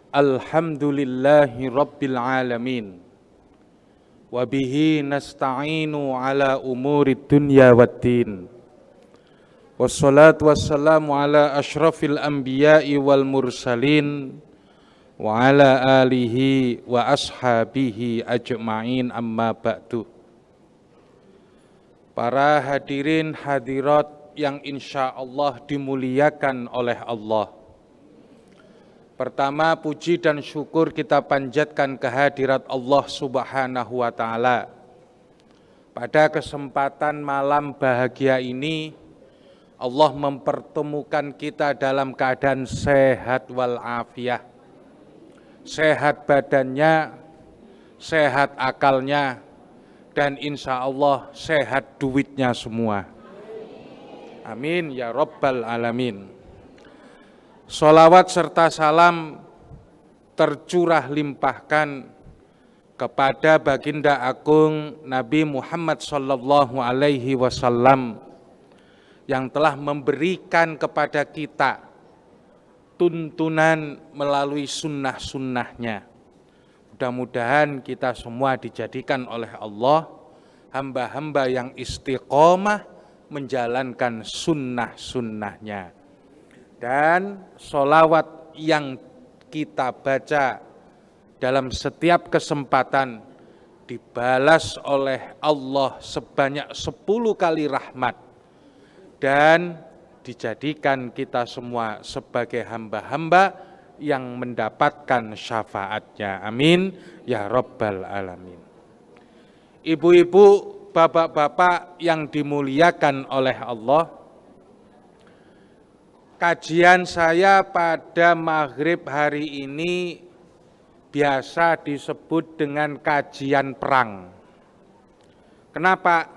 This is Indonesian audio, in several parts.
Alhamdulillahi Rabbil Alamin. Wabihi nasta'inu ala umuri dunya waddin. Wassalatu wassalamu ala ashrafil anbiya'i wal mursalin wa ala alihi wa ashabihi ajma'in, amma ba'du. Para hadirin hadirat yang insya Allah dimuliakan oleh Allah. Pertama, puji dan syukur kita panjatkan kehadirat Allah Subhanahu wa Ta'ala. Pada kesempatan malam bahagia ini, Allah mempertemukan kita dalam keadaan sehat walafiat. Sehat badannya, sehat akalnya, dan insya Allah sehat duitnya semua. Amin ya Rabbal Alamin. Sholawat serta salam tercurah limpahkan kepada baginda agung Nabi Muhammad sallallahu alaihi wasallam yang telah memberikan kepada kita tuntunan melalui sunnah-sunnahnya. Mudah-mudahan kita semua dijadikan oleh Allah hamba-hamba yang istiqomah menjalankan sunnah-sunnahnya. Dan sholawat yang kita baca dalam setiap kesempatan dibalas oleh Allah sebanyak 10 kali rahmat dan dijadikan kita semua sebagai hamba-hamba yang mendapatkan syafaatnya. Amin ya Rabbal Alamin. Ibu-ibu, bapak-bapak yang dimuliakan oleh Allah, kajian saya pada maghrib hari ini biasa disebut dengan kajian perang. Kenapa?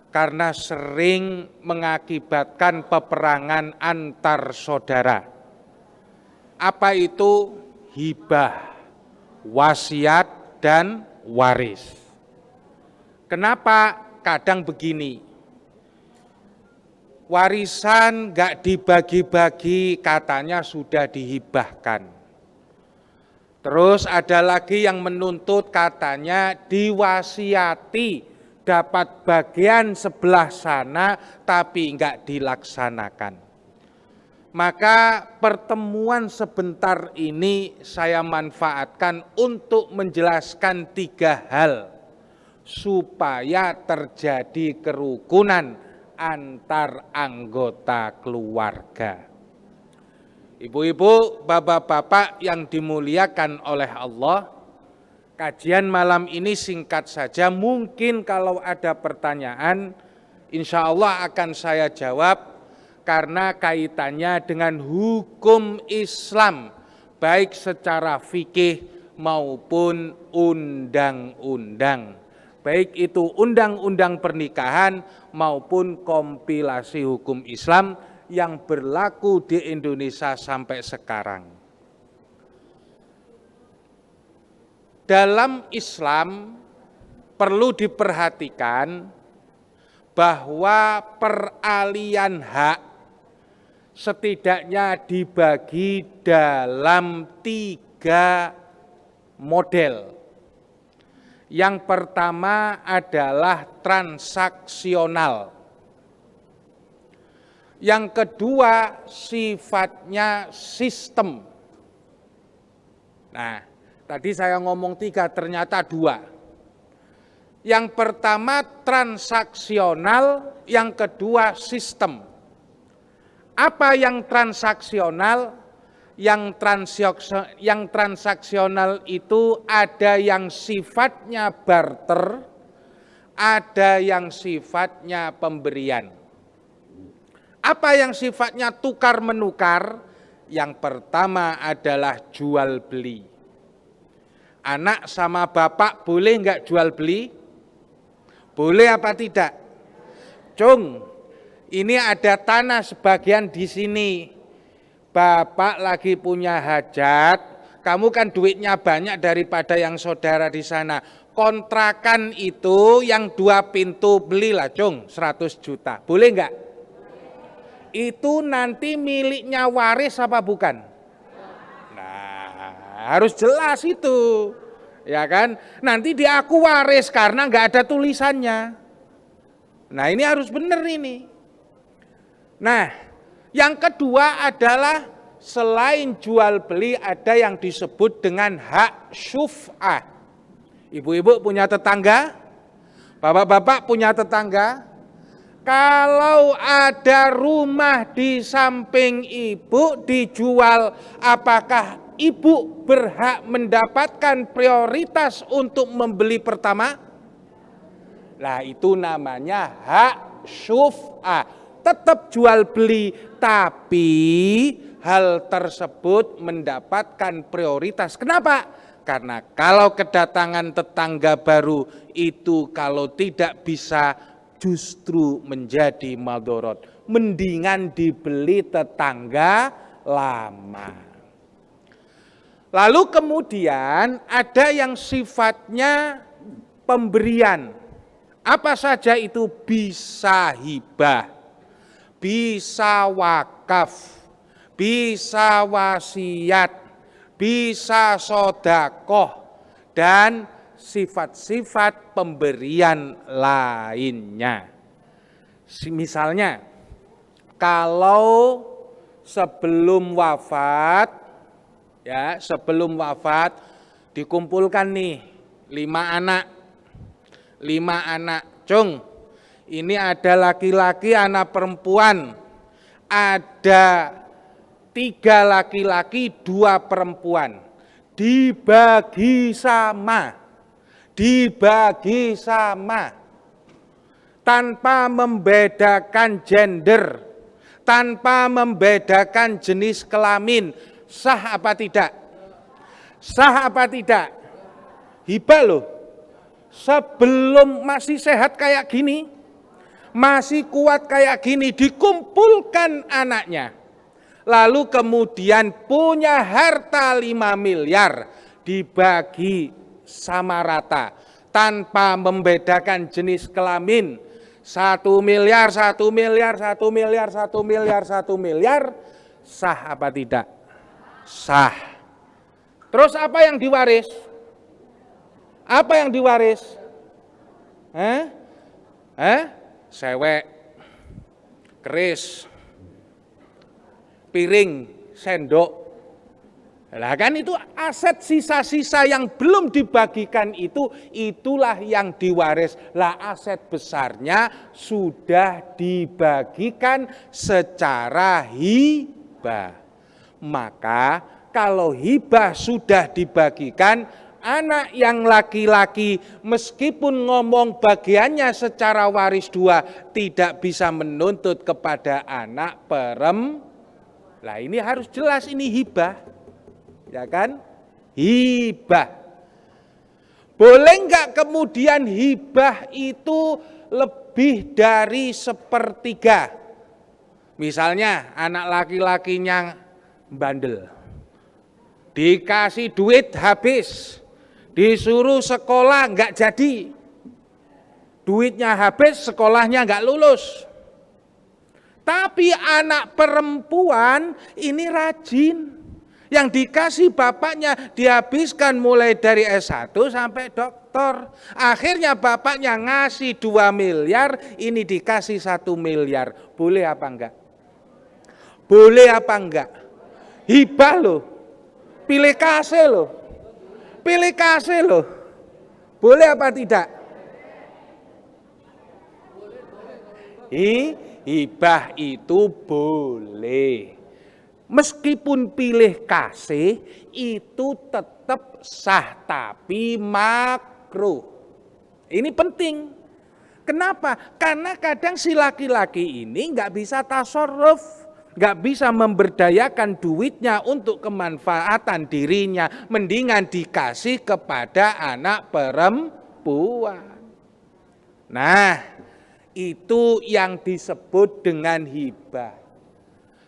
Karena sering mengakibatkan peperangan antar saudara. Apa itu? Hibah, wasiat, dan waris. Kenapa kadang begini? Warisan gak dibagi-bagi, katanya sudah dihibahkan. Terus ada lagi yang menuntut, katanya diwasiati, dapat bagian sebelah sana tapi gak dilaksanakan. Maka pertemuan sebentar ini saya manfaatkan untuk menjelaskan 3 hal supaya terjadi kerukunan antar anggota keluarga. Ibu-ibu, bapak-bapak yang dimuliakan oleh Allah, kajian malam ini singkat saja. Mungkin kalau ada pertanyaan, insya Allah akan saya jawab karena kaitannya dengan hukum Islam, baik secara fikih maupun undang-undang. Baik itu undang-undang pernikahan maupun kompilasi hukum Islam yang berlaku di Indonesia sampai sekarang. Dalam Islam perlu diperhatikan bahwa peralihan hak setidaknya dibagi dalam 3 model. Yang pertama adalah transaksional. Yang kedua sifatnya sistem. Nah, tadi saya ngomong 3, ternyata 2. Yang pertama transaksional, yang kedua sistem. Apa yang transaksional? Yang transaksional itu ada yang sifatnya barter, ada yang sifatnya pemberian. Apa yang sifatnya tukar-menukar? Yang pertama adalah jual beli. Anak sama bapak boleh enggak jual beli? Boleh apa tidak? Cung, ini ada tanah sebagian di sini. Bapak lagi punya hajat, kamu kan duitnya banyak daripada yang saudara di sana. Kontrakan itu yang 2 pintu belilah, Cung, 100 juta. Boleh enggak? Itu nanti miliknya waris apa bukan? Nah, harus jelas itu. Ya kan? Nanti dia aku waris karena nggak ada tulisannya. Nah, ini harus benar ini. Nah, yang kedua adalah selain jual beli ada yang disebut dengan hak syuf'ah. Ibu-ibu punya tetangga, bapak-bapak punya tetangga. Kalau ada rumah di samping ibu dijual, apakah ibu berhak mendapatkan prioritas untuk membeli pertama? Nah, itu namanya hak syuf'ah. Tetap jual beli, tapi hal tersebut mendapatkan prioritas. Kenapa? Karena kalau kedatangan tetangga baru itu kalau tidak bisa justru menjadi madorot. Mendingan dibeli tetangga lama. Lalu kemudian ada yang sifatnya pemberian. Apa saja itu? Bisa hibah, bisa wakaf, bisa wasiat, bisa sodakoh, dan sifat-sifat pemberian lainnya. Misalnya, kalau sebelum wafat, dikumpulkan nih 5 anak, Cung, ini ada laki-laki, anak perempuan, ada 3 laki-laki, 2 perempuan, dibagi sama, tanpa membedakan gender, tanpa membedakan jenis kelamin. Sah apa tidak? Sah apa tidak? Hibah loh. Sebelum masih sehat kayak gini, masih kuat kayak gini, dikumpulkan anaknya. Lalu kemudian punya harta 5 miliar, dibagi sama rata, tanpa membedakan jenis kelamin. 1 miliar, 1 miliar, 1 miliar, 1 miliar, 1 miliar, sah apa tidak? Sah. Terus apa yang diwaris? Apa yang diwaris? Sewek, keris, piring, sendok. Lah kan itu aset sisa-sisa yang belum dibagikan itu, itulah yang diwaris. Lah aset besarnya sudah dibagikan secara hibah. Maka kalau hibah sudah dibagikan, anak yang laki-laki meskipun ngomong bagiannya secara waris 2 tidak bisa menuntut kepada anak perempuan. Lah ini harus jelas, ini hibah. Ya kan? Hibah. Boleh enggak kemudian hibah itu lebih dari 1/3? Misalnya anak laki-lakinya bandel, dikasih duit habis, disuruh sekolah enggak jadi, duitnya habis, sekolahnya enggak lulus. Tapi anak perempuan ini rajin, yang dikasih bapaknya dihabiskan mulai dari S1 sampai doktor. Akhirnya bapaknya ngasih 2 miliar, ini dikasih 1 miliar. Boleh apa enggak? Boleh apa enggak? Hibah loh. Pilih kasih loh. Pilih kasih loh. Boleh apa tidak? Hibah itu boleh. Meskipun pilih kasih itu tetap sah, tapi makruh. Ini penting. Kenapa? Karena kadang si laki-laki ini nggak bisa tasarruf, nggak bisa memberdayakan duitnya untuk kemanfaatan dirinya, mendingan dikasih kepada anak perempuan. Nah, itu yang disebut dengan hibah.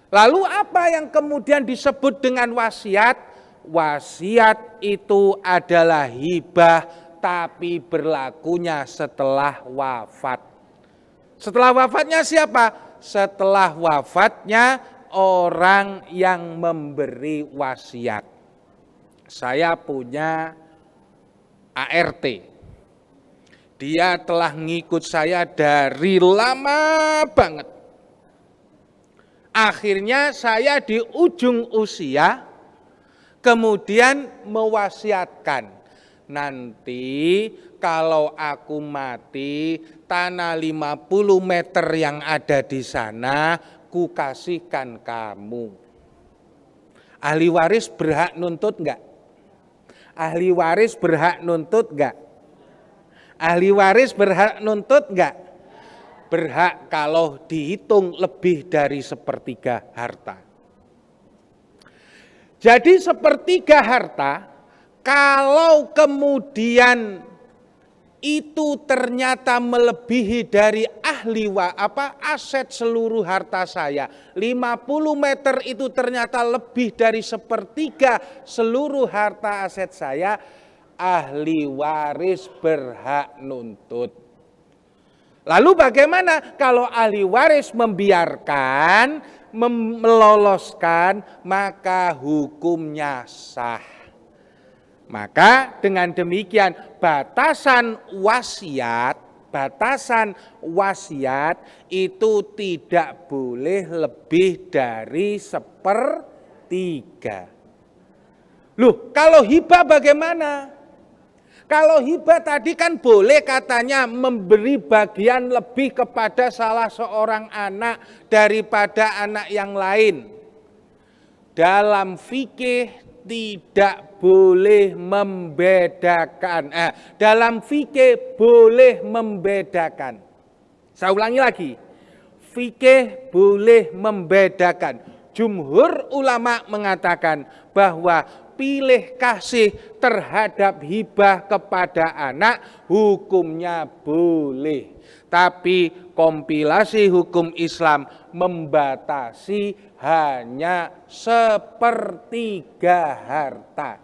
Lalu apa yang kemudian disebut dengan wasiat? Wasiat itu adalah hibah tapi berlakunya setelah wafat. Setelah wafatnya siapa? Setelah wafatnya orang yang memberi wasiat. Saya punya ART. Dia telah ngikut saya dari lama banget. Akhirnya saya di ujung usia kemudian mewasiatkan, nanti kalau aku mati, tanah 50 meter yang ada di sana ku kasihkan kamu. Ahli waris berhak nuntut enggak? Ahli waris berhak nuntut enggak? Ahli waris berhak nuntut enggak? Berhak kalau dihitung lebih dari sepertiga harta. Jadi sepertiga harta, kalau kemudian itu ternyata melebihi dari aset seluruh harta saya, 50 meter itu ternyata lebih dari sepertiga seluruh harta aset saya, ahli waris berhak nuntut. Lalu bagaimana kalau ahli waris membiarkan, meloloskan, maka hukumnya sah. Maka dengan demikian batasan wasiat itu tidak boleh lebih dari sepertiga. Loh, kalau hibah bagaimana? Kalau hibah tadi kan boleh katanya memberi bagian lebih kepada salah seorang anak daripada anak yang lain. Dalam fikih tidak boleh membedakan. Dalam fikih boleh membedakan. Saya ulangi lagi. Fikih boleh membedakan. Jumhur ulama mengatakan bahwa pilih kasih terhadap hibah kepada anak hukumnya boleh. Tapi kompilasi hukum Islam membatasi hanya sepertiga harta.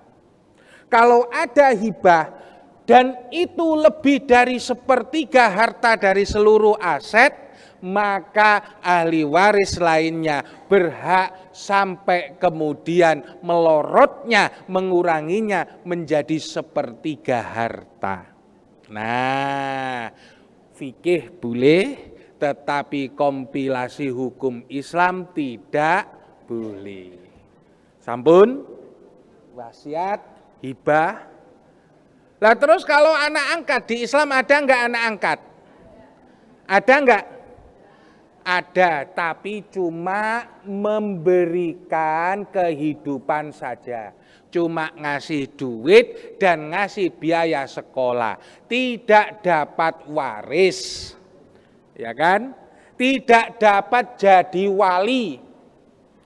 Kalau ada hibah dan itu lebih dari sepertiga harta dari seluruh aset, maka ahli waris lainnya berhak sampai kemudian melorotnya, menguranginya menjadi sepertiga harta. Nah, fikih boleh, tetapi kompilasi hukum Islam tidak boleh. Sampun, wasiat, hibah. Lah terus kalau anak angkat di Islam ada enggak anak angkat? Ada enggak? Ada, tapi cuma memberikan kehidupan saja. Cuma ngasih duit dan ngasih biaya sekolah. Tidak dapat waris. Ya kan? Tidak dapat jadi wali.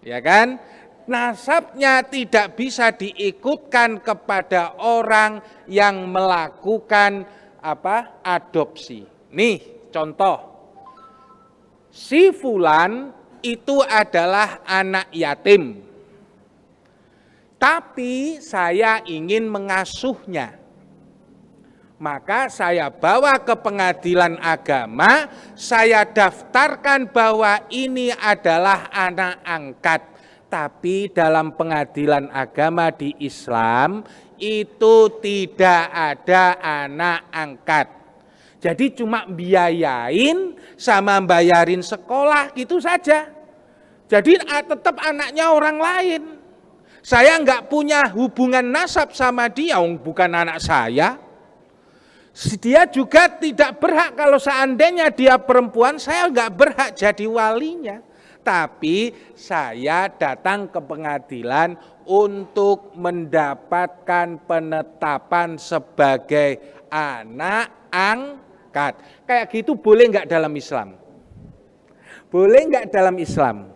Ya kan? Nasabnya tidak bisa diikutkan kepada orang yang melakukan adopsi. Nih, contoh. Si fulan itu adalah anak yatim. Tapi saya ingin mengasuhnya. Maka saya bawa ke pengadilan agama, saya daftarkan bahwa ini adalah anak angkat. Tapi dalam pengadilan agama di Islam itu tidak ada anak angkat. Jadi cuma biayain sama bayarin sekolah gitu saja. Jadi tetap anaknya orang lain. Saya enggak punya hubungan nasab sama dia, bukan anak saya. Dia juga tidak berhak, kalau seandainya dia perempuan, saya enggak berhak jadi walinya. Tapi saya datang ke pengadilan untuk mendapatkan penetapan sebagai anak angkat. Kayak gitu boleh enggak dalam Islam? Boleh enggak dalam Islam?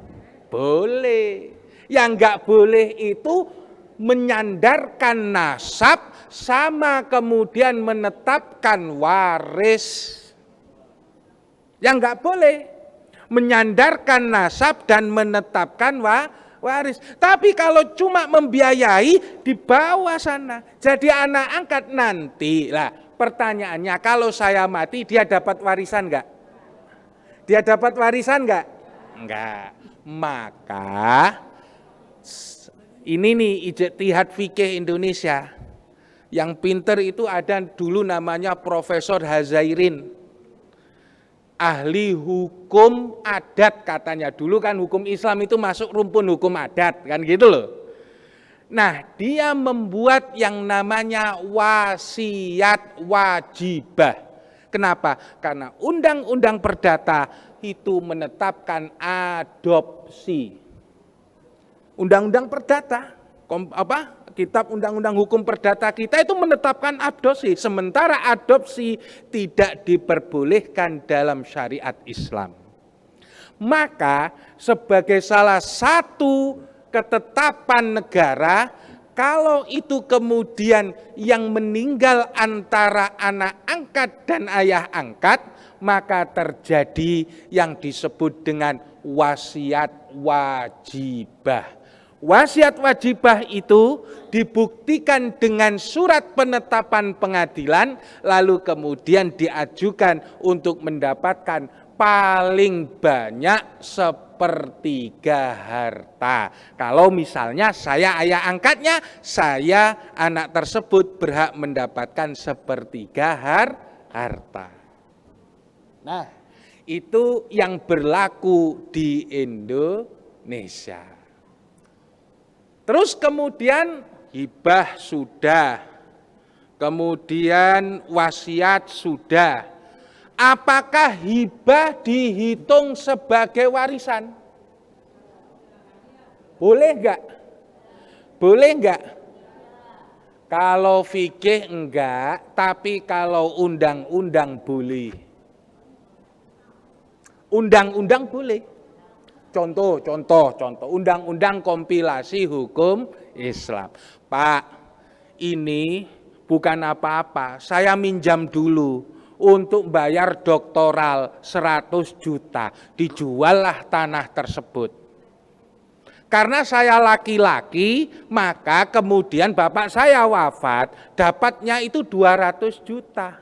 Boleh. Yang enggak boleh itu menyandarkan nasab sama kemudian menetapkan waris. Yang enggak boleh menyandarkan nasab dan menetapkan waris. Tapi kalau cuma membiayai di bawah sana, jadi anak angkat nanti. Lah, pertanyaannya, kalau saya mati dia dapat warisan enggak? Dia dapat warisan enggak? Enggak. Maka Ini nih ijtihad fikih Indonesia. Yang pinter itu ada dulu namanya Profesor Hazairin. Ahli hukum adat katanya. Dulu kan hukum Islam itu masuk rumpun hukum adat, kan gitu loh. Nah, dia membuat yang namanya wasiat wajibah. Kenapa? Karena Undang-Undang Perdata itu menetapkan adopsi. Undang-Undang Perdata, Kitab Undang-Undang Hukum Perdata kita itu menetapkan adopsi, sementara adopsi tidak diperbolehkan dalam syariat Islam. Maka sebagai salah satu ketetapan negara, kalau itu kemudian yang meninggal antara anak angkat dan ayah angkat, maka terjadi yang disebut dengan wasiat wajibah. Wasiat wajibah itu dibuktikan dengan surat penetapan pengadilan, lalu kemudian diajukan untuk mendapatkan paling banyak sepertiga harta. Kalau misalnya saya ayah angkatnya, saya anak tersebut berhak mendapatkan sepertiga harta. Nah, itu yang berlaku di Indonesia. Terus kemudian hibah sudah, kemudian wasiat sudah. Apakah hibah dihitung sebagai warisan? Boleh enggak? Boleh enggak? Kalau fikih enggak, tapi kalau undang-undang boleh. Undang-undang boleh. Contoh, Undang-Undang Kompilasi Hukum Islam. Pak, ini bukan apa-apa, saya minjam dulu untuk bayar doktoral 100 juta, dijuallah tanah tersebut. Karena saya laki-laki, maka kemudian bapak saya wafat, dapatnya itu 200 juta.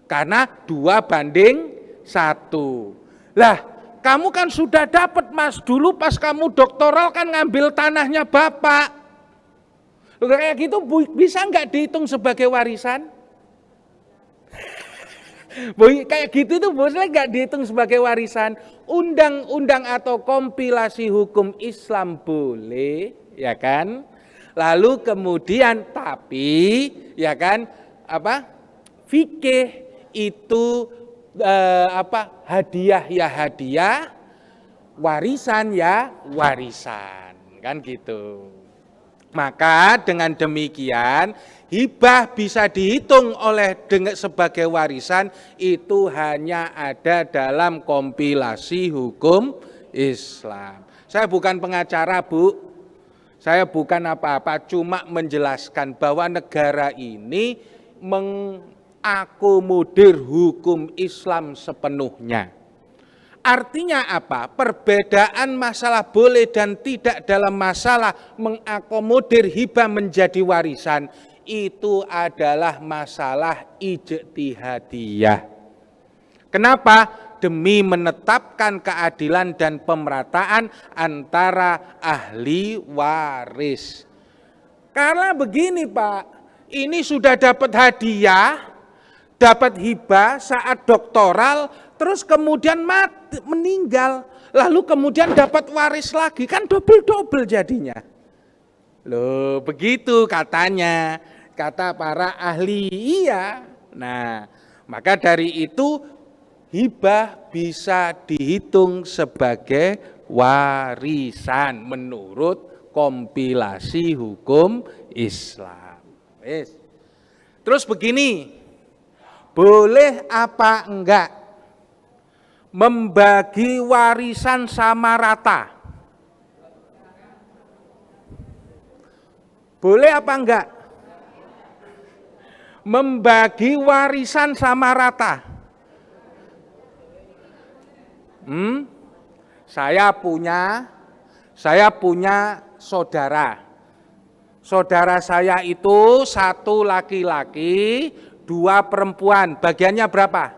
Karena 2:1. Lah, kamu kan sudah dapat mas, dulu pas kamu doktoral kan ngambil tanahnya bapak. Loh, kayak gitu bisa nggak dihitung sebagai warisan? Kayak gitu itu boleh nggak dihitung sebagai warisan? Undang-undang atau kompilasi hukum Islam boleh, ya kan? Lalu kemudian tapi, ya kan, fikih itu hadiah ya hadiah, warisan ya warisan, kan gitu. Maka dengan demikian hibah bisa dihitung sebagai warisan itu hanya ada dalam kompilasi hukum Islam. Saya bukan pengacara, Bu. Saya bukan apa-apa, cuma menjelaskan bahwa negara ini mengakomodir hukum Islam sepenuhnya. Artinya apa? Perbedaan masalah boleh dan tidak dalam masalah mengakomodir hibah menjadi warisan itu adalah masalah ijtihadiyah. Kenapa? Demi menetapkan keadilan dan pemerataan antara ahli waris. Karena begini Pak, ini sudah dapat hadiah, dapat hibah saat doktoral, terus kemudian meninggal, lalu kemudian dapat waris lagi, kan double-double jadinya. Loh, begitu katanya, kata para ahli. Iya. Nah, maka dari itu hibah bisa dihitung sebagai warisan menurut kompilasi hukum Islam. Terus begini, boleh apa enggak membagi warisan sama rata? Boleh apa enggak? Membagi warisan sama rata. Saya punya saudara. Saudara saya itu 1 laki-laki, 2 perempuan. Bagiannya berapa?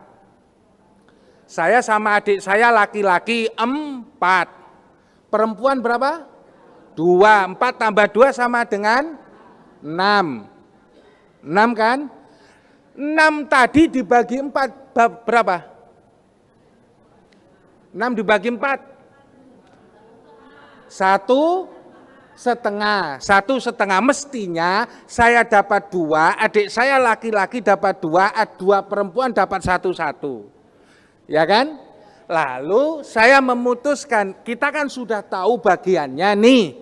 Saya sama adik saya laki-laki 4. Perempuan berapa? 2, 4 tambah 2 sama dengan 6. 6 kan? 6 tadi dibagi 4 berapa? 6 dibagi 4. 1,5. 1,5 mestinya saya dapat 2, adik saya laki-laki dapat 2, 2 perempuan dapat 1. Ya kan? Lalu saya memutuskan, kita kan sudah tahu bagiannya nih.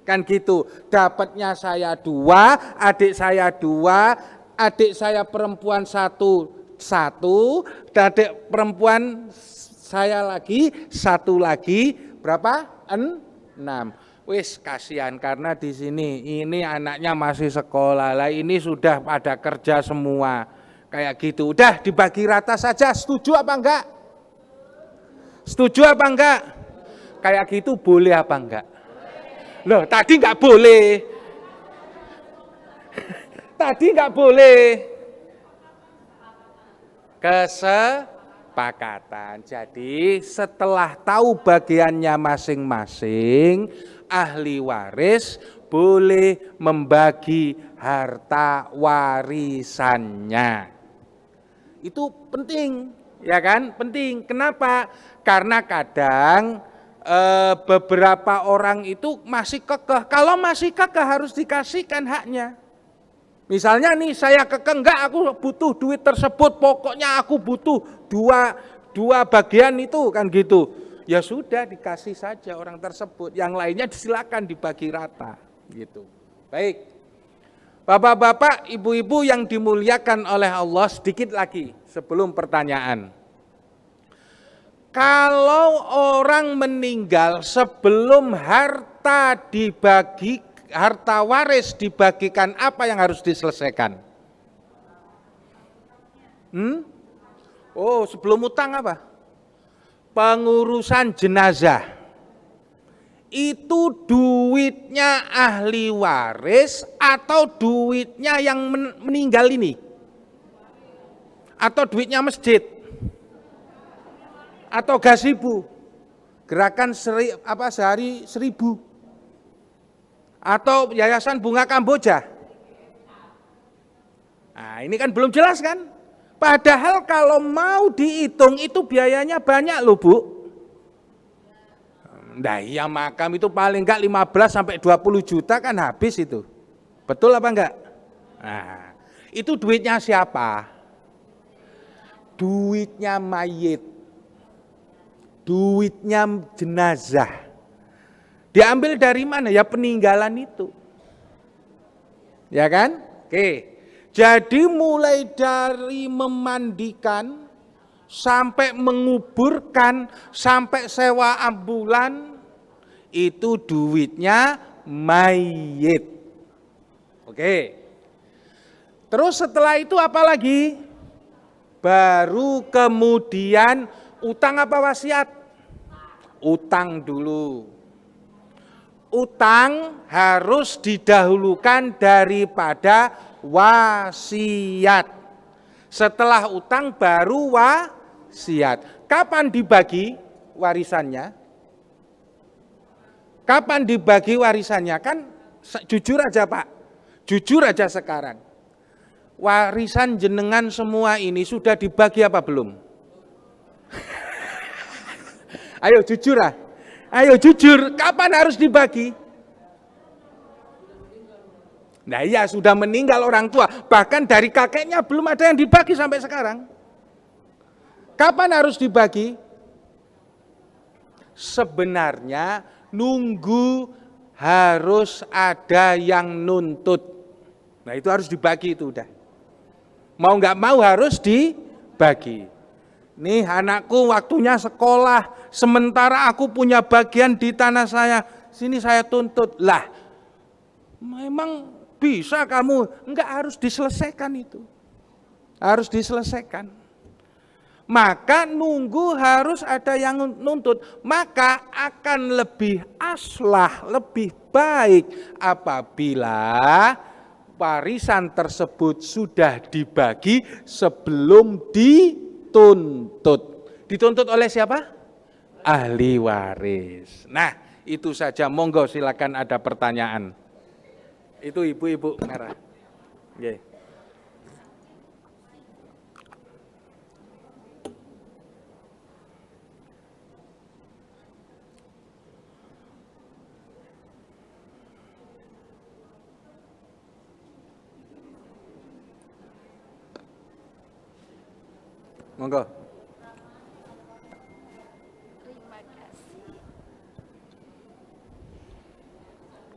Kan gitu, dapatnya saya 2, adik saya 2, adik saya perempuan 1, adik perempuan saya lagi 1 lagi, berapa? 6. Wis kasihan karena di sini ini anaknya masih sekolah, lah ini sudah pada kerja semua. Kayak gitu, udah dibagi rata saja, setuju apa enggak? Setuju apa enggak? Kayak gitu boleh apa enggak? Loh, tadi enggak boleh. Tadi enggak boleh. Kesepakatan. Jadi setelah tahu bagiannya masing-masing, ahli waris boleh membagi harta warisannya. Itu penting, ya kan? Penting. Kenapa? Karena kadang beberapa orang itu masih kekeh. Kalau masih kekeh harus dikasihkan haknya. Misalnya nih saya kekeh, enggak aku butuh duit tersebut, pokoknya aku butuh dua bagian itu kan gitu. Ya sudah dikasih saja orang tersebut, yang lainnya silakan dibagi rata gitu. Baik. Bapak-bapak, ibu-ibu yang dimuliakan oleh Allah, sedikit lagi sebelum pertanyaan. Kalau orang meninggal sebelum harta waris dibagikan, apa yang harus diselesaikan? Oh, sebelum utang apa? Pengurusan jenazah. Itu duitnya ahli waris atau duitnya yang meninggal ini? Atau duitnya masjid? Atau gazebo, gerakan sehari 1.000, atau yayasan bunga Kamboja. Nah, ini kan belum jelas kan? Padahal kalau mau dihitung itu biayanya banyak loh Bu. Nah iya, makam itu paling enggak 15 sampai 20 juta kan habis itu. Betul apa enggak? Nah, itu duitnya siapa? Duitnya mayit. Duitnya jenazah. Diambil dari mana? Ya peninggalan itu. Ya kan? Oke. Jadi mulai dari memandikan, sampai menguburkan, sampai sewa ambulan, itu duitnya mayit. Oke. Terus setelah itu apa lagi? Baru kemudian utang apa wasiat? Utang dulu. Utang harus didahulukan daripada wasiat. Setelah utang baru wasiat. Kapan dibagi warisannya? Kapan dibagi warisannya? Kan jujur aja Pak, jujur aja sekarang. Warisan jenengan semua ini sudah dibagi apa belum? Ayo jujur lah. Ayo jujur, kapan harus dibagi? Nah iya, sudah meninggal orang tua, bahkan dari kakeknya belum ada yang dibagi sampai sekarang. Kapan harus dibagi? Sebenarnya nunggu harus ada yang nuntut. Nah itu harus dibagi itu udah. Mau nggak mau harus dibagi. Nih anakku waktunya sekolah, sementara aku punya bagian di tanah saya, sini saya tuntut. Lah, memang bisa kamu, enggak, harus diselesaikan itu. Harus diselesaikan. Maka nunggu harus ada yang nuntut, maka akan lebih aslah, lebih baik apabila warisan tersebut sudah dibagi sebelum dituntut. Dituntut oleh siapa? Ahli waris. Nah, Itu saja, monggo silakan ada pertanyaan. Itu ibu-ibu merah. Nggih. Monggo.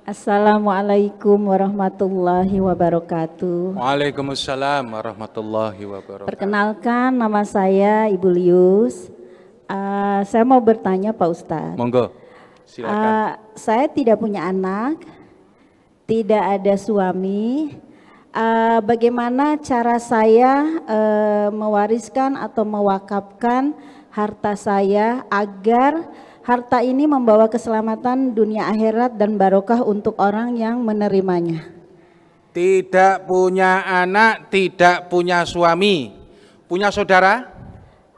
Assalamualaikum warahmatullahi wabarakatuh. Waalaikumsalam warahmatullahi wabarakatuh. Perkenalkan, nama saya Ibu Lius. Saya mau bertanya Pak Ustadz. Monggo, silakan. Saya tidak punya anak, tidak ada suami. Bagaimana cara saya mewariskan atau mewakafkan harta saya agar harta ini membawa keselamatan dunia akhirat dan barokah untuk orang yang menerimanya? Tidak punya anak, tidak punya suami. Punya saudara?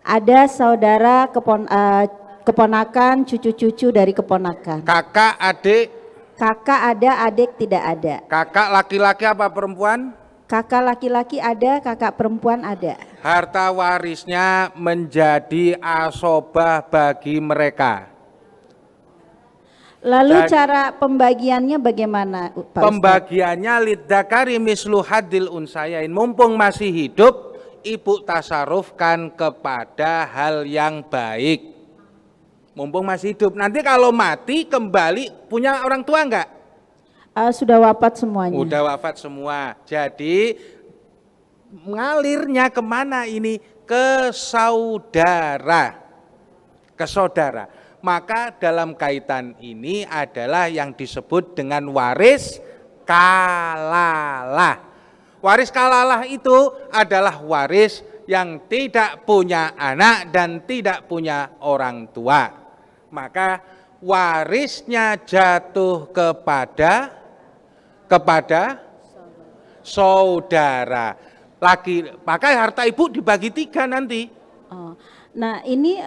Ada saudara, keponakan, cucu-cucu dari keponakan. Kakak, adik? Kakak ada, adik tidak ada. Kakak laki-laki apa perempuan? Kakak laki-laki ada, kakak perempuan ada. Harta warisnya menjadi asobah bagi mereka. Lalu cara pembagiannya bagaimana, Pak Ustadz? Pembagiannya lidzakari mislu hadil unsayain. Mumpung masih hidup, ibu tasarufkan kepada hal yang baik. Mumpung masih hidup. Nanti kalau mati kembali punya orang tua enggak? Sudah wafat semuanya. Udah wafat semua. Jadi mengalirnya kemana ini? Ke saudara. Ke saudara. Maka dalam kaitan ini adalah yang disebut dengan waris kalalah. Waris kalalah itu adalah waris yang tidak punya anak dan tidak punya orang tua. Maka warisnya jatuh kepada saudara. Maka harta ibu dibagi 3 nanti. Oh. Nah ini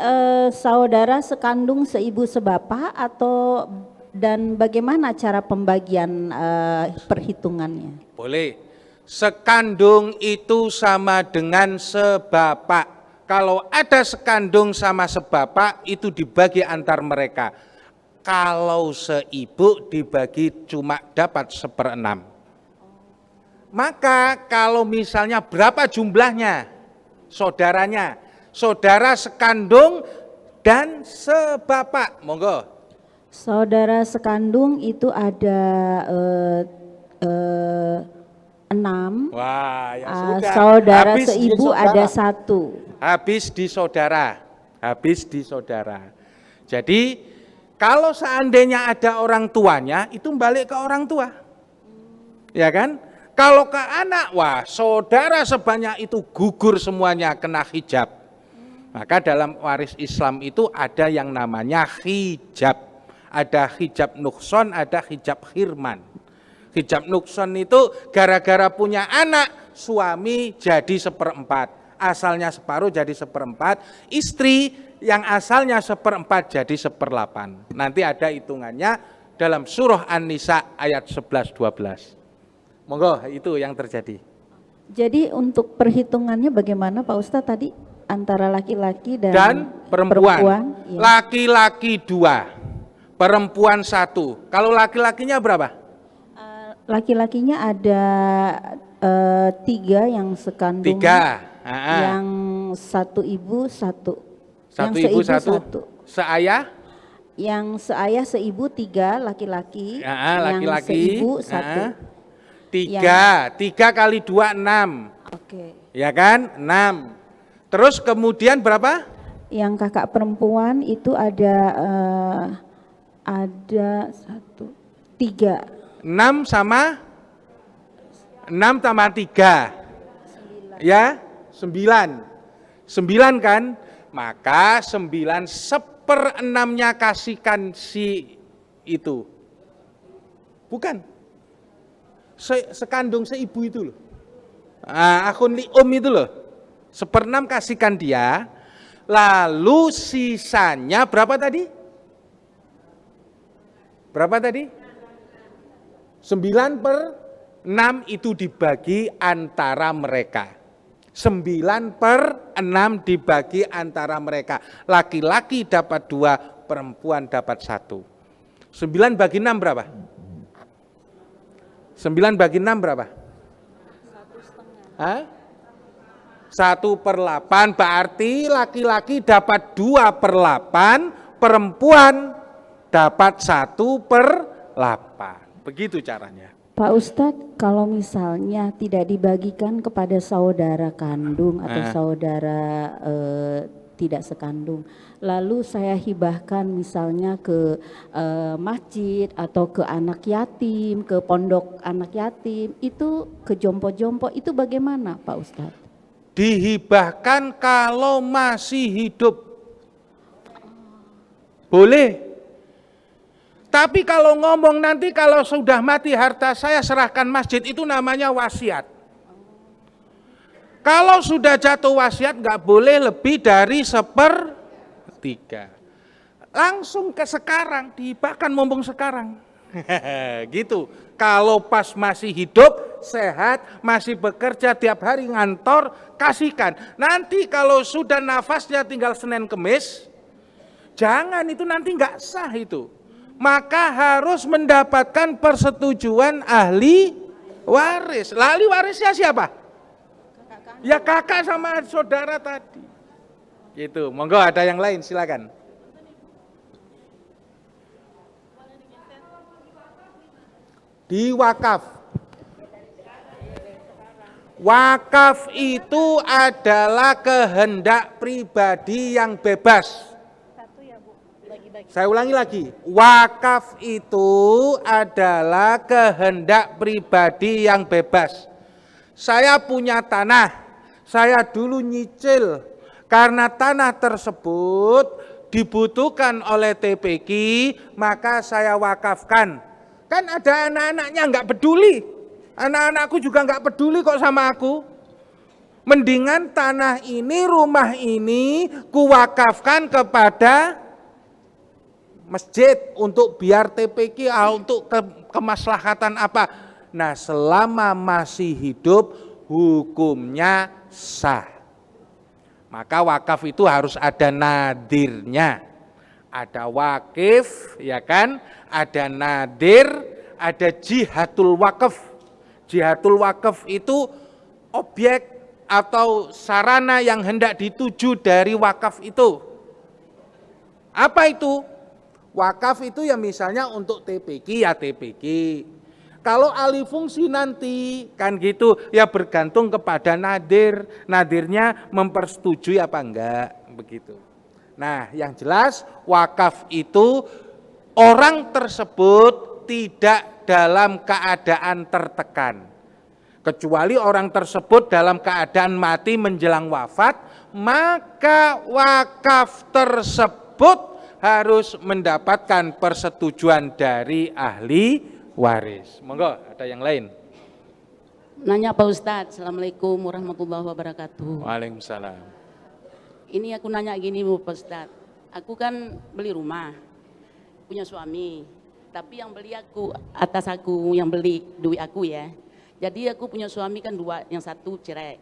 saudara sekandung seibu sebapak atau dan bagaimana cara pembagian perhitungannya? Boleh. Sekandung itu sama dengan sebapak. Kalau ada sekandung sama sebapak itu dibagi antar mereka. Kalau seibu dibagi cuma dapat 1/6. Maka kalau misalnya berapa jumlahnya saudaranya? Saudara sekandung dan sebapak, monggo. Saudara sekandung itu ada 6. Wah, ya sudah. Saudara Habis seibu ada 1. Habis di saudara. Jadi kalau seandainya ada orang tuanya, itu balik ke orang tua. Ya kan? Kalau ke anak, wah saudara sebanyak itu gugur semuanya kena hijab. Maka dalam waris Islam itu ada yang namanya hijab. Ada hijab nukson, ada hijab khirman. Hijab nukson itu gara-gara punya anak, suami jadi 1/4. Asalnya separuh jadi 1/4. Istri yang asalnya 1/4 jadi 1/8. Nanti ada hitungannya dalam surah An-Nisa ayat 11-12. Monggo, itu yang terjadi. Jadi untuk perhitungannya bagaimana Pak Ustadz tadi? Antara laki-laki dan perempuan. Ya. Laki-laki 2, perempuan 1. Kalau laki-lakinya berapa? Laki-lakinya ada 3 yang sekandung. 3. Yang 1 ibu 1. 1 ibu 1. Seayah? Yang seayah seibu 3 laki-laki. Laki-laki. Yang seibu 1. 3. 3 kali 2 6. Oke. Ya kan? 6. Terus kemudian berapa? Yang kakak perempuan itu ada 3. 6 sama 6 tambah 3. Ya, 9. 9 kan? Maka 9 1/6-nya kasihkan si itu. Bukan. Sekandung seibu itu loh. Akun li'um itu loh. 1/6 kasihkan dia, lalu sisanya berapa tadi? Berapa tadi? 9/6 itu dibagi antara mereka. 9/6 dibagi antara mereka. Laki-laki dapat 2, perempuan dapat 1. 9 bagi 6 berapa? 9 bagi 6 berapa? 1/8, berarti laki-laki dapat 2/8, perempuan dapat 1/8. Begitu caranya. Pak Ustadz, kalau misalnya tidak dibagikan kepada saudara kandung atau saudara tidak sekandung, lalu saya hibahkan misalnya ke masjid atau ke anak yatim, ke pondok anak yatim, itu ke jompo-jompo, itu bagaimana Pak Ustadz? Dihibahkan kalau masih hidup. Boleh. Tapi kalau ngomong nanti kalau sudah mati harta saya serahkan masjid, itu namanya wasiat. Kalau sudah jatuh wasiat nggak boleh lebih dari 1/3. Langsung ke sekarang, dihibahkan mumpung sekarang. Gitu. Kalau pas masih hidup, sehat, masih bekerja tiap hari ngantor, kasihkan. Nanti kalau sudah nafasnya tinggal Senin Kemis, jangan, itu nanti nggak sah itu. Maka harus mendapatkan persetujuan ahli waris. Ahli warisnya siapa? Ya kakak sama saudara tadi. Gitu. Monggo ada yang lain, silakan. Di wakaf. Wakaf itu adalah kehendak pribadi yang bebas. Saya ulangi lagi, wakaf itu adalah kehendak pribadi yang bebas. Saya punya tanah, saya dulu nyicil, karena tanah tersebut dibutuhkan oleh TPQ, maka saya wakafkan. Kan ada anak-anaknya nggak peduli, anak-anakku juga nggak peduli kok sama aku. Mendingan tanah ini, rumah ini, kuwakafkan kepada masjid untuk biar TPQ, untuk kemaslahatan apa. Nah, selama masih hidup hukumnya sah. Maka wakaf itu harus ada nadirnya. Ada wakif, ya kan? Ada nadir, ada jihatul wakaf. Jihatul wakaf itu objek atau sarana yang hendak dituju dari wakaf itu. Apa itu? Wakaf itu ya misalnya untuk TPQ ya TPQ. Kalau alih fungsi nanti kan gitu ya bergantung kepada nadir. Nadirnya mempersetujui apa enggak begitu. Nah, yang jelas wakaf itu orang tersebut tidak dalam keadaan tertekan. Kecuali orang tersebut dalam keadaan mati menjelang wafat, maka wakaf tersebut harus mendapatkan persetujuan dari ahli waris. Monggo, ada yang lain. Nanya Pak Ustadz, Assalamualaikum warahmatullahi wabarakatuh. Waalaikumsalam. Ini aku nanya gini Bu Pak Ustadz, aku kan beli rumah, punya suami, tapi yang beli aku, atas aku yang beli duit aku ya. Jadi aku punya suami kan 2, yang 1 cerai.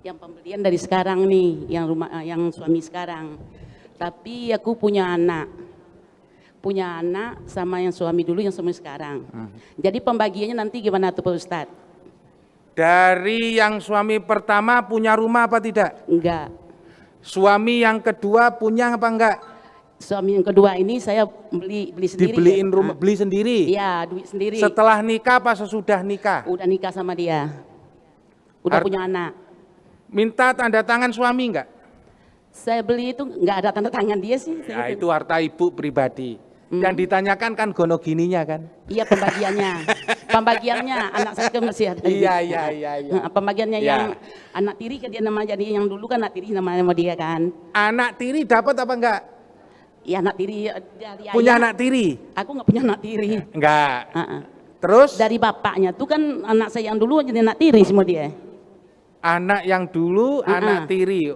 Yang pembelian dari sekarang nih, yang rumah, yang suami sekarang. Tapi aku punya anak sama yang suami dulu, yang suami sekarang. Jadi pembagiannya nanti gimana tuh Pak Ustadz? Dari yang suami pertama punya rumah apa tidak? Enggak. Suami yang kedua punya apa enggak? Suami yang kedua ini saya beli sendiri. Dibeliin rumah, beli sendiri? Iya, duit sendiri. Setelah nikah apa sesudah nikah? Udah nikah sama dia. Udah punya anak. Minta tanda tangan suami enggak? Saya beli itu nggak ada tanda tangan dia sih. Ya, itu harta ibu pribadi. Yang ditanyakan kan gono gininya kan? Iya, pembagiannya anak saya kan masih ada. Iya. Pembagiannya Ya. yang anak tiri kan dia namanya, jadi yang dulu kan anak tiri namanya sama dia kan. Anak tiri dapat apa enggak? Iya, anak tiri dari ayah. Punya anak tiri? Aku nggak punya anak tiri. Enggak. Terus? Dari bapaknya tuh kan anak saya yang dulu jadi anak tiri semua dia. Anak yang dulu anak tiri.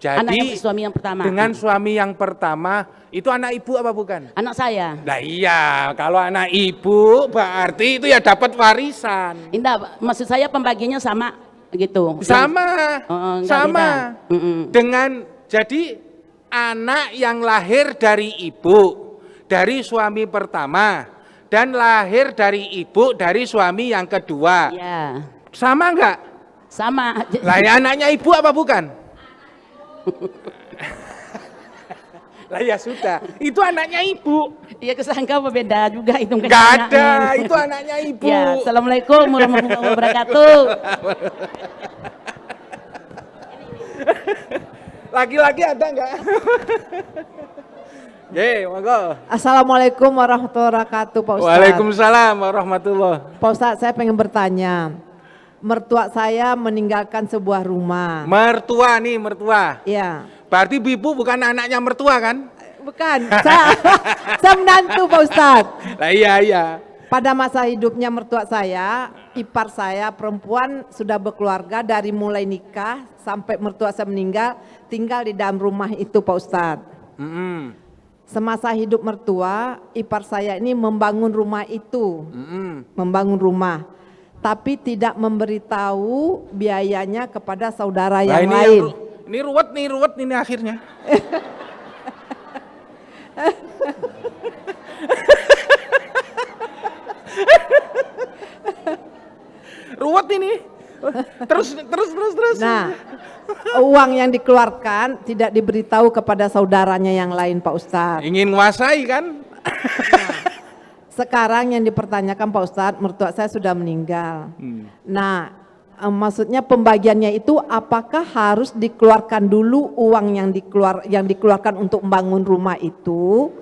Anak Jadi suami yang pertama. dengan suami yang pertama itu anak ibu apa bukan? Anak saya. Nah iya, kalau anak ibu berarti itu ya dapat warisan. Indah, maksud saya pembagiannya sama gitu. Sama, enggak sama. beda. Dengan jadi anak yang lahir dari ibu, dari suami pertama, dan lahir dari ibu dari suami yang kedua. Iya. Sama enggak? Sama. Lah ya anaknya ibu apa bukan? Lah ya sudah, itu anaknya ibu. Iya kesangka apa beda juga itu Enggak ada, itu anaknya ibu. Ya, Assalamualaikum warahmatullahi wabarakatuh. Laki-laki ada enggak? Ye, monggo. Assalamualaikum warahmatullahi wabarakatuh, Pak Ustadz. Waalaikumsalam warahmatullahi. Pak Ustadz, saya pengen bertanya. Mertua saya meninggalkan sebuah rumah. Mertua nih, mertua. Iya. Berarti Bibu bukan anaknya mertua kan? Bukan, saya menantu, Pak Ustadz. Lah iya, iya. Pada masa hidupnya mertua saya, ipar saya perempuan sudah berkeluarga dari mulai nikah sampai mertua saya meninggal, tinggal di dalam rumah itu, Pak Ustadz. Semasa hidup mertua, ipar saya ini membangun rumah itu, membangun rumah, tapi tidak memberitahu biayanya kepada saudara Nah, yang ini lain. ini ruwet ini akhirnya. Ruwet ini. Terus. Nah, uang yang dikeluarkan tidak diberitahu kepada saudaranya yang lain, Pak Ustadz. Ingin menguasai kan? Sekarang yang dipertanyakan, Pak Ustadz, mertua saya sudah meninggal. Nah, maksudnya pembagiannya itu apakah harus dikeluarkan dulu uang yang dikeluarkan untuk membangun rumah itu,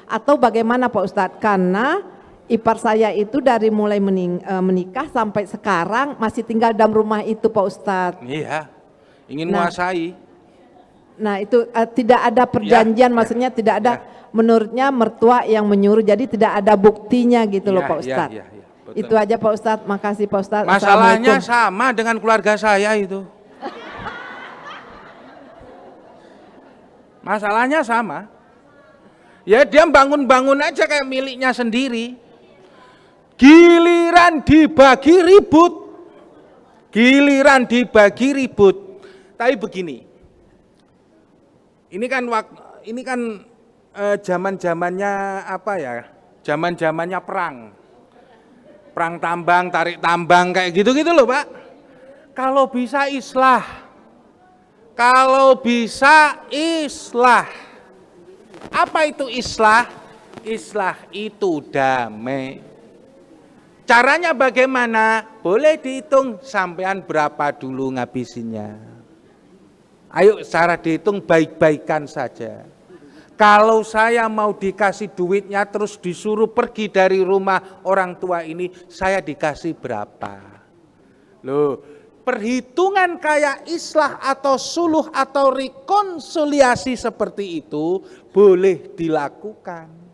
atau bagaimana, Pak Ustadz? Karena ipar saya itu dari mulai menikah sampai sekarang masih tinggal dalam rumah itu, Pak Ustadz. Iya. Ingin menguasai. Nah itu tidak ada perjanjian, maksudnya tidak ada, menurutnya mertua yang menyuruh, jadi tidak ada buktinya gitu loh, Pak Ustadz. Betul. Itu aja, Pak Ustadz, makasih Pak Ustadz. Masalahnya Assalamualaikum. sama dengan keluarga saya itu. Masalahnya sama. Ya dia bangun-bangun aja kayak miliknya sendiri. Giliran dibagi ribut. Giliran dibagi ribut. Tapi begini. Ini kan zaman-zamannya apa ya? Zaman-zamannya perang. Perang tambang, tarik tambang kayak gitu-gitu loh, Pak. Kalau bisa islah. Kalau bisa islah. Apa itu islah? Islah itu damai. Caranya bagaimana? Boleh dihitung sampean berapa dulu ngabisinnya. Ayo cara dihitung baik-baikan saja. Kalau saya mau dikasih duitnya terus disuruh pergi dari rumah orang tua ini, saya dikasih berapa? Loh, perhitungan kayak islah atau suluh atau rekonsiliasi seperti itu boleh dilakukan.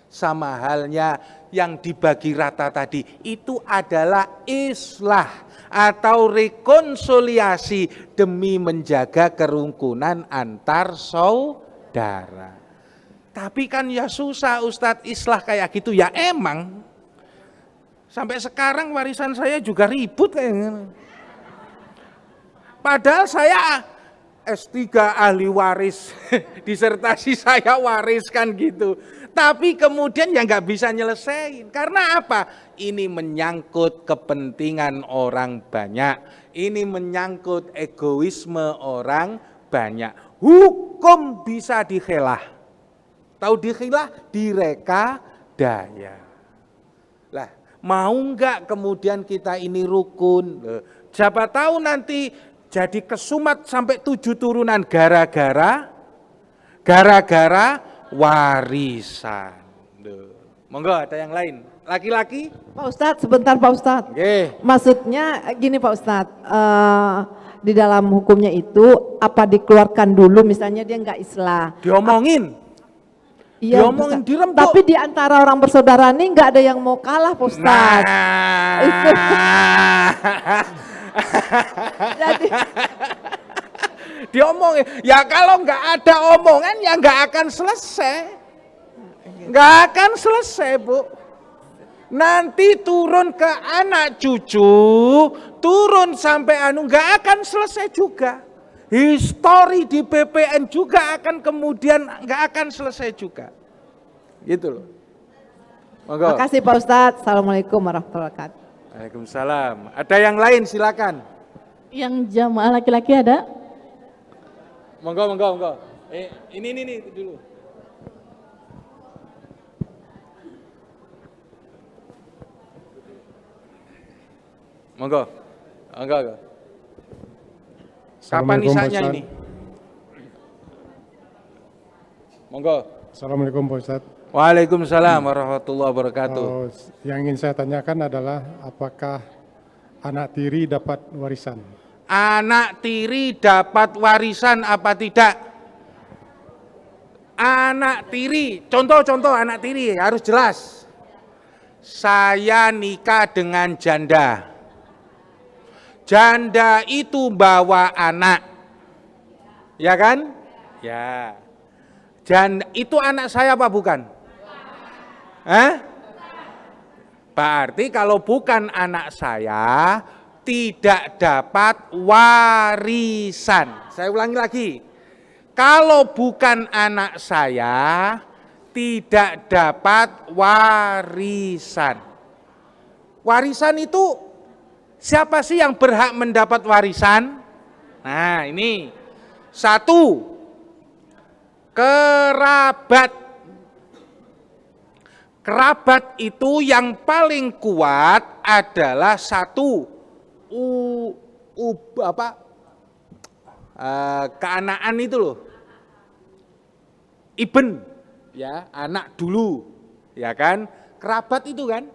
Sama halnya yang dibagi rata tadi, itu adalah islah atau rekonsiliasi demi menjaga kerukunan antar saudara. Tapi kan ya susah Ustadz islah kayak gitu, ya emang. Sampai sekarang warisan saya juga ribut kayaknya. Padahal saya S3 ahli waris, disertasi saya wariskan gitu. Tapi kemudian ya nggak bisa nyelesain. Karena apa? Ini menyangkut kepentingan orang banyak. Ini menyangkut egoisme orang banyak. Hukum bisa dikhilah. Tahu dikhilah? Direka daya. Lah, mau nggak kemudian kita ini rukun? Siapa tahu nanti jadi kesumat sampai 7 turunan gara-gara warisan. Monggo ada yang lain. Laki-laki? Pak Ustadz, sebentar Pak Ustadz. Oke. Maksudnya gini Pak Ustadz, di dalam hukumnya itu apa dikeluarkan dulu, misalnya dia nggak islah. Diomongin. Iya, diomongin, Ustadz. dirembuk. Tapi di antara orang bersaudara ini nggak ada yang mau kalah Pak Ustadz. Itu. Nah. Jadi, diomongin. Ya kalau nggak ada omongan ya nggak akan selesai. Nggak akan selesai, Bu. Nanti turun ke anak cucu, turun sampai nggak akan selesai juga. Histori di BPN juga akan kemudian nggak akan selesai juga. Gitu loh. Monggo. Makasih Pak Ustadz. Assalamualaikum warahmatullahi wabarakatuh. Waalaikumsalam. Ada yang lain silakan. Yang jamaah laki-laki ada? Monggo, monggo, monggo. Ini dulu. Monggo. Monggo. Kapan isanya ini? Monggo. Assalamualaikum Pak Ustadz. Waalaikumsalam warahmatullahi wabarakatuh. Yang ingin saya tanyakan adalah apakah anak tiri dapat warisan? Anak tiri dapat warisan apa tidak? Anak tiri, contoh anak tiri harus jelas. Saya nikah dengan janda. Janda itu bawa anak. Ya kan? Ya. Janda itu anak saya apa bukan? Berarti kalau bukan anak saya tidak dapat warisan. Saya ulangi lagi. Kalau bukan anak saya tidak dapat warisan. Warisan itu siapa sih yang berhak mendapat warisan? Nah, ini. Satu, kerabat. Kerabat itu yang paling kuat adalah satu, keanaan itu loh. Iben, ya, anak dulu, ya kan? Kerabat itu kan?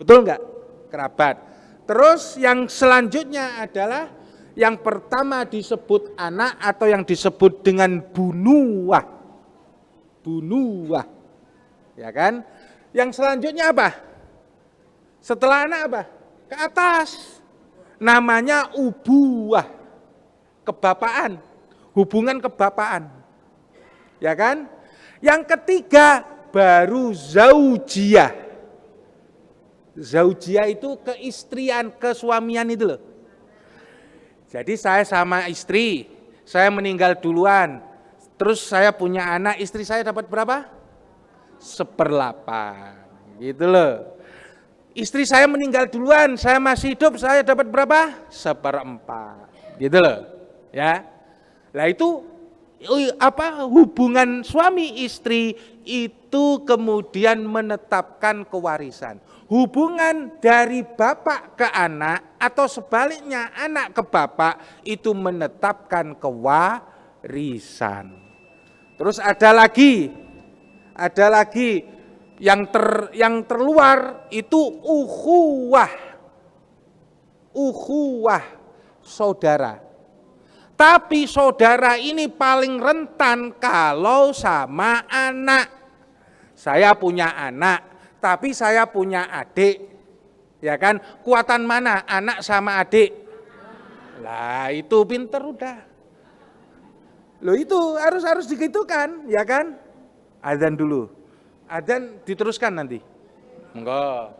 Betul enggak? Kerabat. Terus yang selanjutnya adalah yang pertama disebut anak atau yang disebut dengan bunuah. Bunuah. Ya kan? Yang selanjutnya apa? Setelah anak apa? Ke atas. Namanya ubuah. Kebapaan. Hubungan kebapaan. Ya kan? Yang ketiga baru zaujiyah. Zaujiyah itu keistrian, kesuamian itu loh. Jadi saya sama istri, saya meninggal duluan. Terus saya punya anak, istri saya dapat berapa? 1/8, gitu loh. Istri saya meninggal duluan, saya masih hidup, saya dapat berapa? 1/4, gitu loh. Ya, lah itu hubungan suami istri itu kemudian menetapkan kewarisan. Hubungan dari bapak ke anak atau sebaliknya anak ke bapak itu menetapkan kewarisan. Terus ada lagi yang terluar itu ukhuwah saudara. Tapi saudara ini paling rentan kalau sama anak. Saya punya anak, tapi saya punya adik. Ya kan? Kuatan mana anak sama adik? Lah itu pinter udah. Loh itu harus digitukan, ya kan? Adzan dulu. Adzan diteruskan nanti. Enggak.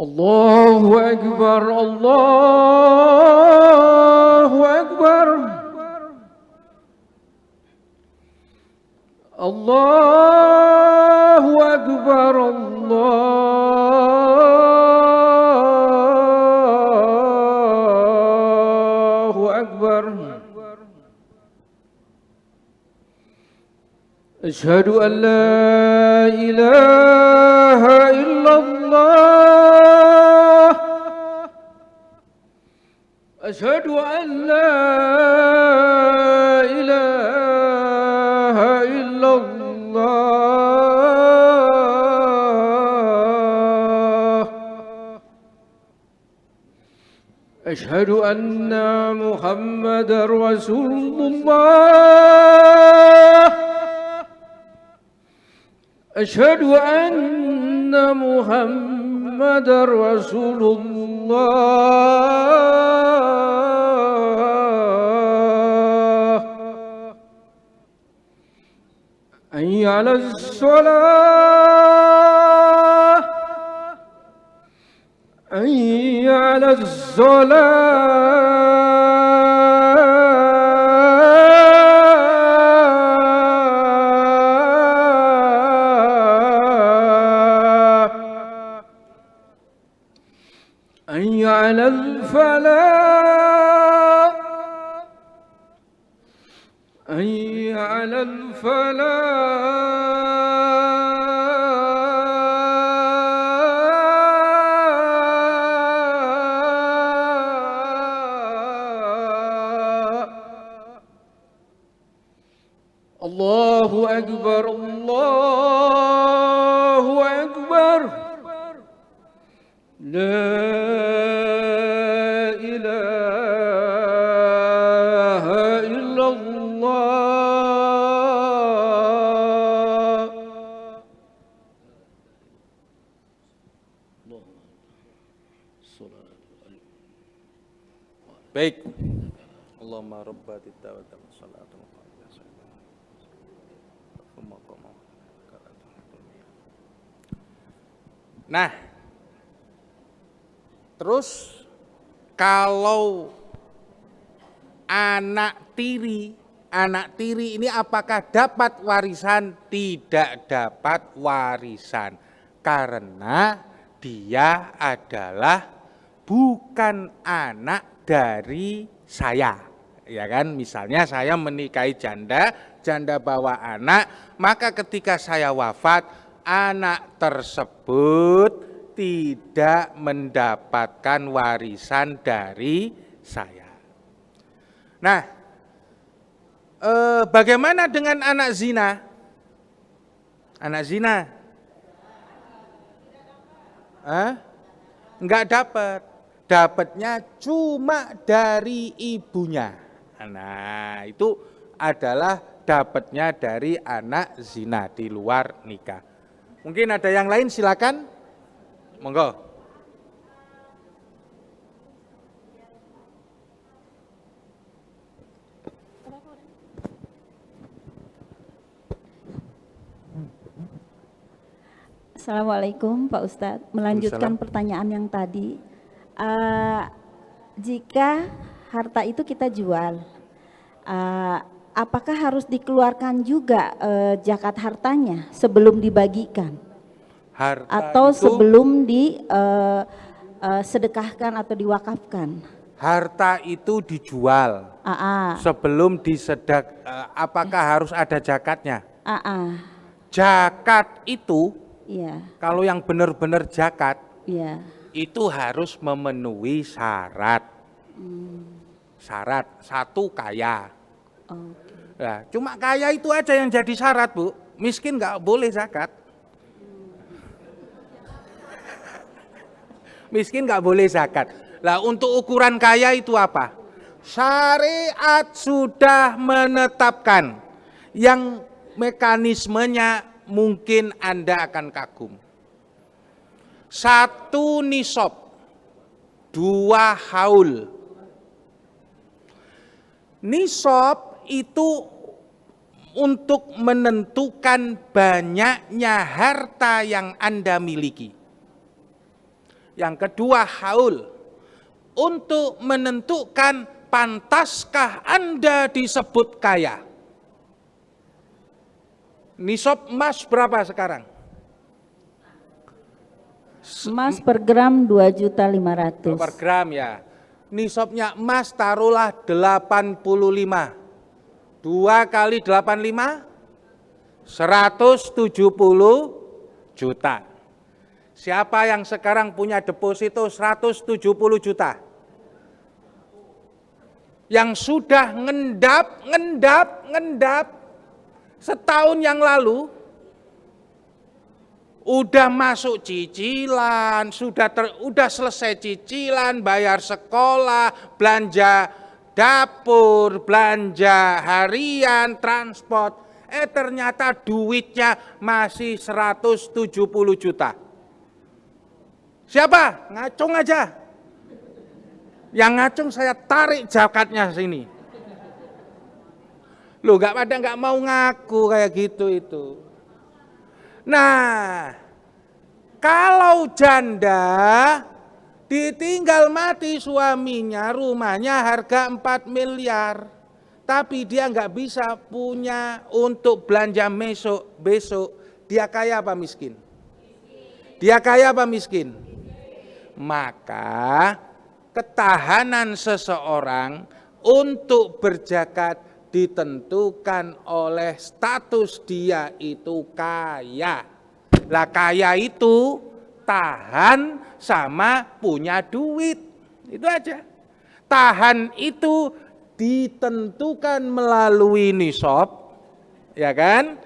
الله أكبر الله أكبر الله أكبر الله أكبر أشهد أن لا إله إلا الله أشهد أن لا إله إلا الله أشهد أن محمدا رسول الله أشهد أن محمدا رسول الله حي على الصلاة حي على الصلاة حي على الفلاح حي على الفلاح الله أكبر الله أكبر لا إله إلا الله Baik. Allahumma rabbati tawata wassalatu Nah, terus kalau anak tiri ini apakah dapat warisan? Tidak dapat warisan karena dia adalah bukan anak dari saya. Ya kan, misalnya saya menikahi janda bawa anak, maka ketika saya wafat, anak tersebut tidak mendapatkan warisan dari saya. Nah, bagaimana dengan anak zina? Anak zina? Enggak dapat. Dapatnya cuma dari ibunya. Nah, itu adalah dapatnya dari anak zina di luar nikah. Mungkin ada yang lain, silakan. Monggo. Assalamualaikum Pak Ustadz. Melanjutkan pertanyaan yang tadi, jika harta itu kita jual, apakah harus dikeluarkan juga zakat hartanya sebelum dibagikan? Harta atau itu, sebelum disedekahkan atau diwakafkan? Harta itu dijual. Sebelum apakah harus ada zakatnya? Zakat itu, kalau yang benar-benar zakat, itu harus memenuhi syarat. Syarat, satu kaya. Nah, cuma kaya itu aja yang jadi syarat, Bu. Miskin nggak boleh zakat. Miskin nggak boleh zakat. Lah untuk ukuran kaya itu apa? Syariat sudah menetapkan yang mekanismenya mungkin Anda akan kagum. 1 nisab, 2 haul. Nisab itu untuk menentukan banyaknya harta yang Anda miliki. Yang kedua haul. Untuk menentukan pantaskah Anda disebut kaya. Nisab emas berapa sekarang? Emas per gram 2.500.000. Per gram ya. Nisabnya emas taruhlah 85. 2 kali 85, 170 juta. Siapa yang sekarang punya deposito 170 juta? Yang sudah ngendap setahun yang lalu, udah masuk cicilan, udah selesai cicilan, bayar sekolah, belanja dapur, belanja harian, transport, ternyata duitnya masih 170 juta. Siapa? Ngacung aja. Yang ngacung saya tarik zakatnya sini. Loh, nggak mau ngaku kayak gitu itu. Nah, kalau janda ditinggal mati suaminya, rumahnya harga 4 miliar. Tapi dia nggak bisa punya untuk belanja besok. Dia kaya apa miskin? Dia kaya apa miskin? Maka ketahanan seseorang untuk berzakat ditentukan oleh status dia itu kaya. Lah kaya itu tahan sama punya duit. Itu aja. Tahan itu ditentukan melalui nisab, ya kan?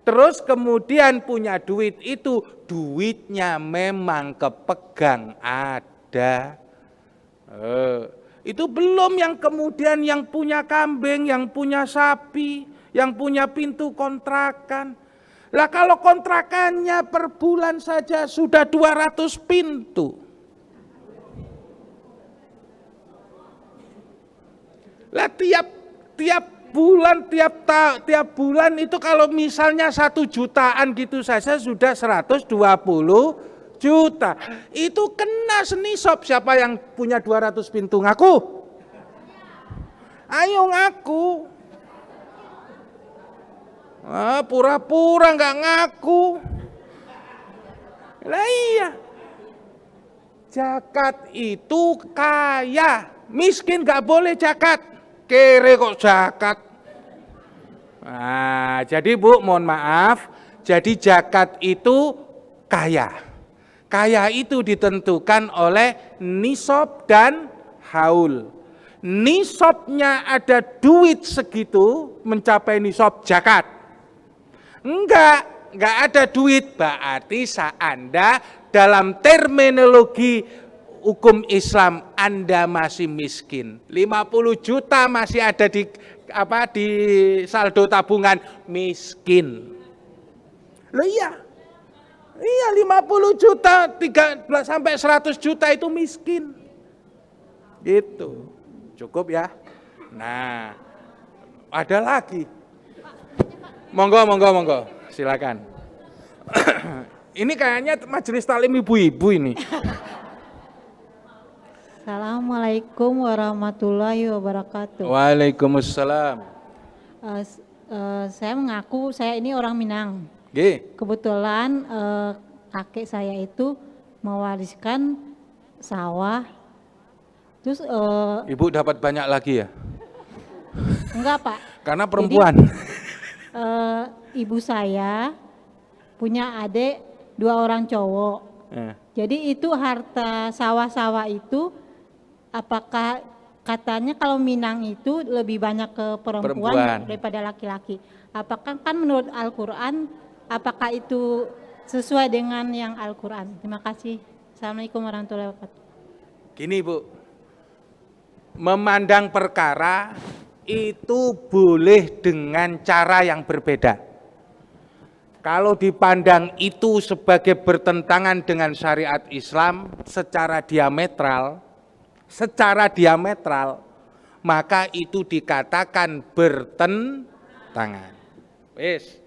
Terus kemudian punya duit itu duitnya memang kepegang ada. Itu belum yang kemudian yang punya kambing, yang punya sapi, yang punya pintu kontrakan. Lah kalau kontrakannya per bulan saja sudah 200 pintu. Lah tiap bulan, tiap bulan itu kalau misalnya 1 jutaan gitu saja sudah 120 juta. Itu kena senisab. Siapa yang punya 200 pintu? Ngaku. Ayo ngaku. Pura-pura nggak ngaku. Lah iya. Zakat itu kaya. Miskin nggak boleh zakat. Kere kok zakat. Nah, jadi Bu, mohon maaf. Jadi zakat itu kaya. Kaya itu ditentukan oleh nisab dan haul. Nisabnya ada duit segitu mencapai nisab zakat. Enggak ada duit, berarti Anda dalam terminologi hukum Islam Anda masih miskin. 50 juta masih ada di saldo tabungan, miskin. Loh iya. Iya 50 juta, 13 sampai 100 juta itu miskin. Gitu. Cukup ya. Nah, ada lagi. Monggo. Silakan. Ini kayaknya majelis taklim ibu-ibu ini. Assalamualaikum warahmatullahi wabarakatuh. Waalaikumsalam. Saya mengaku saya ini orang Minang. Nggih. Kebetulan kakek saya itu mewariskan sawah. Terus Ibu dapat banyak lagi ya? enggak Pak. Karena perempuan. Jadi, ibu saya punya adik 2 orang cowok. Jadi itu harta sawah-sawah itu, apakah katanya kalau Minang itu lebih banyak ke perempuan daripada laki-laki. Apakah kan menurut Al-Quran, apakah itu sesuai dengan yang Al-Quran? Terima kasih. Assalamualaikum warahmatullahi wabarakatuh. Gini Bu, memandang perkara itu boleh dengan cara yang berbeda. Kalau dipandang itu sebagai bertentangan dengan syariat Islam secara diametral, maka itu dikatakan bertentangan. Wis.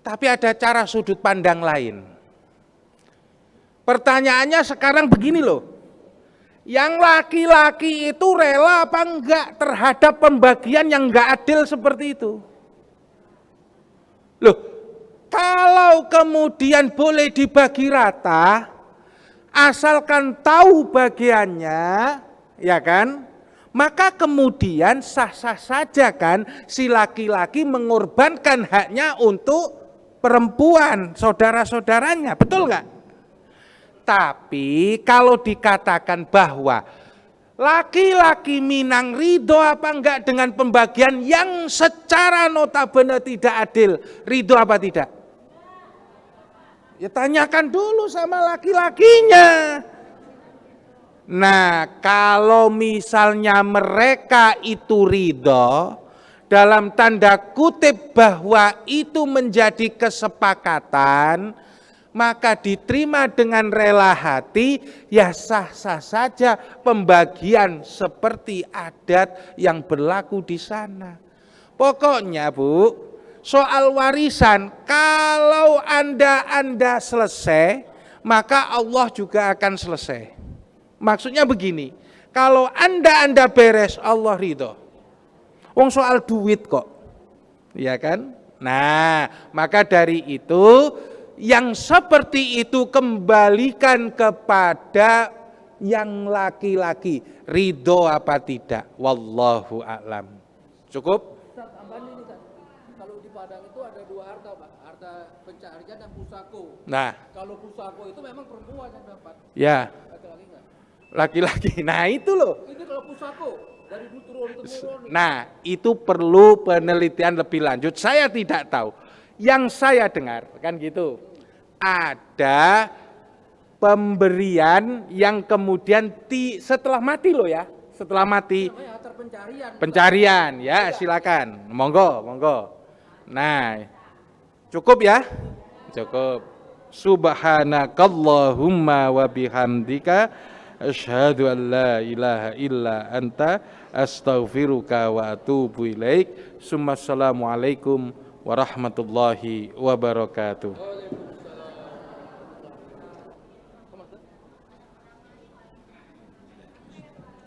Tapi ada cara sudut pandang lain. Pertanyaannya sekarang begini loh. Yang laki-laki itu rela apa enggak terhadap pembagian yang enggak adil seperti itu? Loh, kalau kemudian boleh dibagi rata, asalkan tahu bagiannya, ya kan? Maka kemudian sah-sah saja kan si laki-laki mengorbankan haknya untuk perempuan, saudara-saudaranya, betul nggak? Tapi kalau dikatakan bahwa laki-laki Minang ridho apa enggak dengan pembagian yang secara notabene tidak adil, ridho apa tidak? Ya tanyakan dulu sama laki-lakinya. Nah, kalau misalnya mereka itu ridho, dalam tanda kutip bahwa itu menjadi kesepakatan, maka diterima dengan rela hati, ya sah-sah saja pembagian seperti adat yang berlaku di sana. Pokoknya Bu, soal warisan, kalau Anda selesai, maka Allah juga akan selesai. Maksudnya begini, kalau Anda beres, Allah ridho. Wong soal duit kok, ya kan? Nah, maka dari itu, yang seperti itu kembalikan kepada yang laki-laki, ridho apa tidak, wallahu a'lam. Cukup? Kalau di Padang itu ada dua harta, Pak. Harta pencarian dan pusako. Nah, Kalau pusako itu memang perempuan yang dapat. ya, Laki-laki enggak. laki-laki. Nah itu loh. Itu kalau pusako dari turun-temurun. Nah, itu perlu penelitian lebih lanjut. Saya tidak tahu. Yang saya dengar kan gitu. Ada pemberian yang kemudian setelah mati loh ya. Setelah mati. Harta pencarian. Pencarian ya, silakan. Monggo. Nah, cukup ya? Cukup. Subhanakallahumma wa bihamdika asyhadu an la ilaha illa anta astaghfiruka wa atubu ilaik. Assalamualaikum warahmatullahi wabarakatuh.